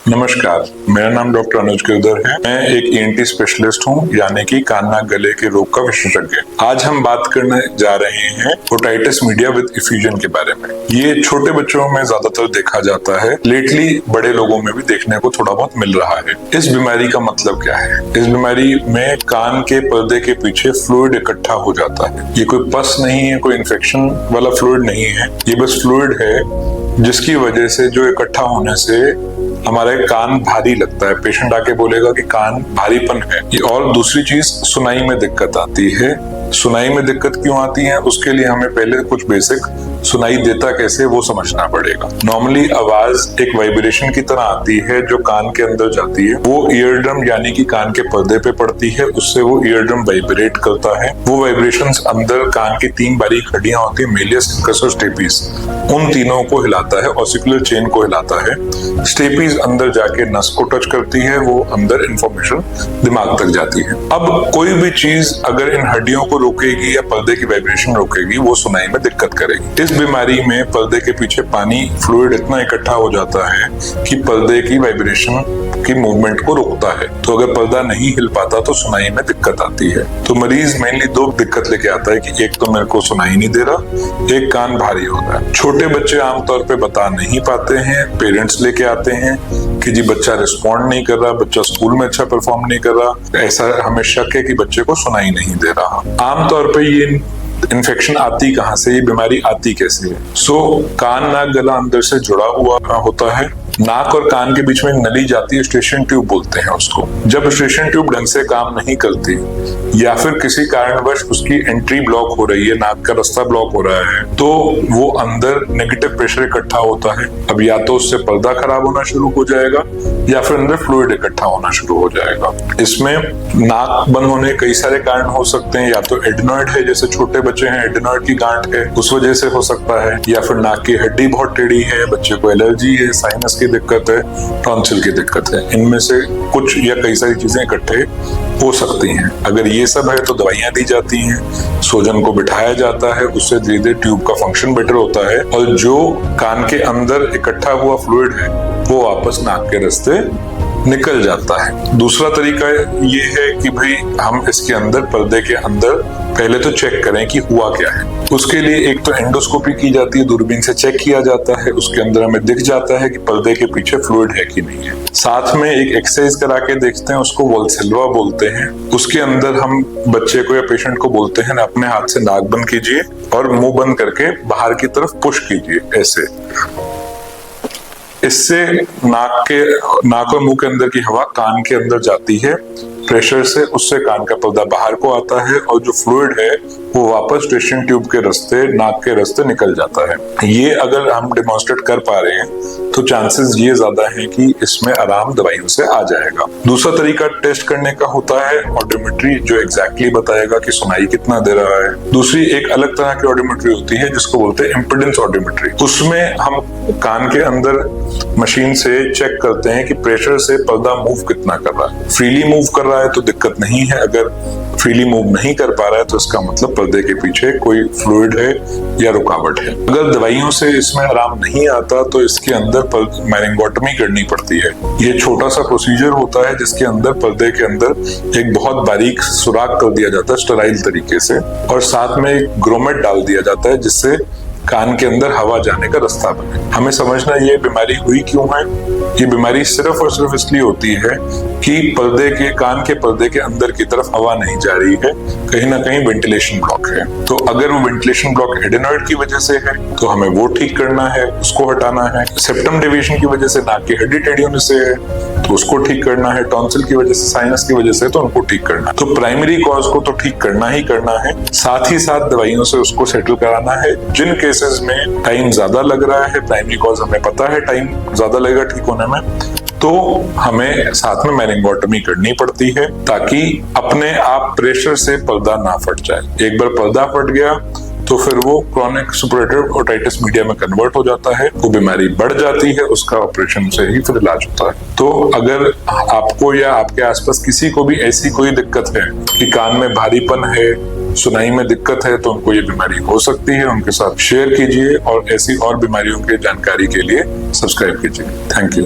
नमस्कार, मेरा नाम डॉक्टर अनुज गिरधर है। मैं एक ईएनटी स्पेशलिस्ट हूँ, यानी कि कान नाक गले के रोग का विशेषज्ञ। आज हम बात करने जा रहे हैं ओटाइटिस मीडिया विद इफ्यूजन के बारे में। ये छोटे बच्चों में ज्यादातर देखा जाता है, लेटली बड़े लोगों में भी देखने को थोड़ा बहुत मिल रहा है। इस बीमारी का मतलब क्या है? इस बीमारी में कान के पर्दे के पीछे फ्लूइड इकट्ठा हो जाता है। ये कोई पस नहीं है, कोई इन्फेक्शन वाला फ्लूइड नहीं है, ये बस फ्लूइड है जिसकी वजह से, जो इकट्ठा होने से हमारे कान भारी लगता है। पेशेंट आके बोलेगा कि कान भारीपन है। और दूसरी चीज, सुनाई में दिक्कत आती है। सुनाई में दिक्कत क्यों आती है, उसके लिए हमें पहले कुछ बेसिक सुनाई देता कैसे वो समझना पड़ेगा। नॉर्मली आवाज एक वाइब्रेशन की तरह आती है जो कान के अंदर जाती है, वो ईयरड्रम यानी कि कान के पर्दे पे पड़ती है, उससे वो ईयरड्रम वाइब्रेट करता है। वो वाइब्रेशंस अंदर कान की 3 बारीक हड्डियां होती है, मेलियस, इंकस और स्टेपीज, उन तीनों को हिलाता है, ऑसिकुलर चेन को हिलाता है। स्टेपीज अंदर जाके नस को टच करती है, वो अंदर इंफॉर्मेशन दिमाग तक जाती है। अब कोई भी चीज अगर इन हड्डियों को रोकेगी या पर्दे की वाइब्रेशन रोकेगी, वो सुनाई में दिक्कत करेगी। इस बीमारी में पर्दे के पीछे पानी, फ्लूइड इतना इकट्ठा हो जाता है कि पर्दे की वाइब्रेशन की मूवमेंट को रोकता है। तो अगर पर्दा नहीं हिल पाता तो सुनाई में दिक्कत आती है। तो मरीज मेनली 2 दिक्कत लेके आता है कि एक तो मेरे को सुनाई नहीं दे रहा, एक कान भारी होता है। छोटे बच्चे आमतौर पे बता नहीं पाते हैं, पेरेंट्स लेके आते हैं कि जी बच्चा रिस्पॉन्ड नहीं कर रहा, बच्चा स्कूल में अच्छा परफॉर्म नहीं कर रहा, ऐसा हमें शक है कि बच्चे को सुनाई नहीं दे रहा। आमतौर पे ये इन्फेक्शन आती कहाँ से, ये बीमारी आती कैसे है? कान नाक गला अंदर से जुड़ा हुआ होता है। नाक और कान के बीच में नली जाती है, स्टेशन ट्यूब बोलते हैं उसको। जब स्टेशन ट्यूब ढंग से काम नहीं करती या फिर किसी कारणवश उसकी एंट्री ब्लॉक हो रही है, नाक का रास्ता ब्लॉक हो रहा है, तो वो अंदर नेगेटिव प्रेशर इकट्ठा होता है। अब या तो उससे पर्दा खराब होना शुरू हो जाएगा या फिर अंदर फ्लूइड इकट्ठा होना शुरू हो जाएगा। इसमें नाक बंद होने कई सारे कारण हो सकते हैं, या तो एडिनॉइड है, जैसे छोटे बच्चे हैं एडिनॉइड की गांठ है, उस वजह से हो सकता है, या फिर नाक की हड्डी बहुत टेढ़ी है, बच्चे को एलर्जी है, साइनस की दिक्कत है, टॉन्सिल की दिक्कत है। इनमें से कुछ या कई सारी चीजें इकट्ठे हो सकती हैं। अगर ये सब है तो दवाइयां दी जाती हैं, सोजन को बिठाया जाता है, उससे धीरे धीरे ट्यूब का फंक्शन बेटर होता है और जो कान के अंदर इकट्ठा हुआ फ्लूइड है वो वापस नाक के रास्ते निकल जाता है। दूसरा तरीका ये है कि भाई हम इसके अंदर, पर्दे के अंदर पहले तो चेक करें कि हुआ क्या है। उसके लिए एक तो एंडोस्कोपी की जाती है, दूरबीन से चेक किया जाता है, उसके अंदर हमें दिख जाता है कि पर्दे के पीछे फ्लूइड है कि नहीं है। साथ में एक एक्सरसाइज करा के देखते हैं, उसको वॉल्सेल्वा बोलते हैं। उसके अंदर हम बच्चे को या पेशेंट को बोलते हैं अपने हाथ से नाक बंद कीजिए और मुंह बंद करके बाहर की तरफ पुश कीजिए, ऐसे। इससे नाक और मुंह के अंदर की हवा कान के अंदर जाती है प्रेशर से, उससे कान का पर्दा बाहर को आता है और जो फ्लूइड है वो वापस स्टेशन ट्यूब के रास्ते, नाक के रास्ते निकल जाता है। ये अगर हम डेमोन्स्ट्रेट कर पा रहे हैं तो चांसेस ये ज्यादा है कि इसमें आराम दवाइयों से आ जाएगा। दूसरा तरीका टेस्ट करने का होता है ऑडियोमेट्री, जो एग्जैक्टली बताएगा कि सुनाई कितना दे रहा है। दूसरी एक अलग तरह की ऑडियोमेट्री होती है जिसको बोलते हैं इम्पीडेंस ऑडियोमेट्री। उसमें हम कान के अंदर मशीन से चेक करते हैं कि प्रेशर से पर्दा मूव कितना कर रहा है। फ्रीली मूव कर रहा है तो दिक्कत नहीं है, अगर फ्रीली मूव नहीं कर पा रहा है तो इसका मतलब पर्दे के पीछे कोई फ्लूइड है या रुकावट है। अगर दवाइयों से इसमें आराम नहीं आता तो इसके अंदर मैनिंगोटमी करनी पड़ती है। ये छोटा सा प्रोसीजर होता है जिसके अंदर पर्दे के अंदर एक बहुत बारीक सुराख कर दिया जाता है स्टेराइल तरीके से, और साथ में एक ग्रोमेट डाल दिया जाता है जिससे कान के अंदर हवा जाने का रास्ता बने। हमें समझना ये बीमारी हुई क्यों है। ये बीमारी सिर्फ और सिर्फ इसलिए होती है कि कान के पर्दे के अंदर की तरफ हवा नहीं जा रही है, कहीं ना कहीं वेंटिलेशन ब्लॉक है। तो अगर वो वेंटिलेशन ब्लॉक एडेनॉइड की वजह से है तो हमें वो ठीक करना है, उसको हटाना है। सेप्टम डेविएशन की वजह से, नाक की हड्डी टेढ़ी होने से है तो उसको ठीक करना है। टॉन्सिल की वजह से, साइनस की वजह से तो उनको ठीक करना है। तो प्राइमरी कॉज को तो ठीक करना ही करना है, साथ ही साथ दवाइयों से उसको सेटल कराना है। जिन केसेस में टाइम ज्यादा लग रहा है, प्राइमरी कॉज हमें पता है टाइम ज्यादा लगेगा ठीक होने में, तो हमें साथ में मैनिंगोटमी करनी पड़ती है ताकि अपने आप प्रेशर से पर्दा ना फट जाए। एक बार पर्दा फट गया तो फिर वो क्रॉनिक सुपरेटिव ओटाइटिस मीडिया में कन्वर्ट हो जाता है, वो बीमारी बढ़ जाती है, उसका ऑपरेशन से ही फिर इलाज होता है। तो अगर आपको या आपके आसपास किसी को भी ऐसी कोई दिक्कत है कि कान में भारीपन है, सुनाई में दिक्कत है, तो उनको ये बीमारी हो सकती है। उनके साथ शेयर कीजिए और ऐसी और बीमारियों की जानकारी के लिए सब्सक्राइब कीजिए। Thank you.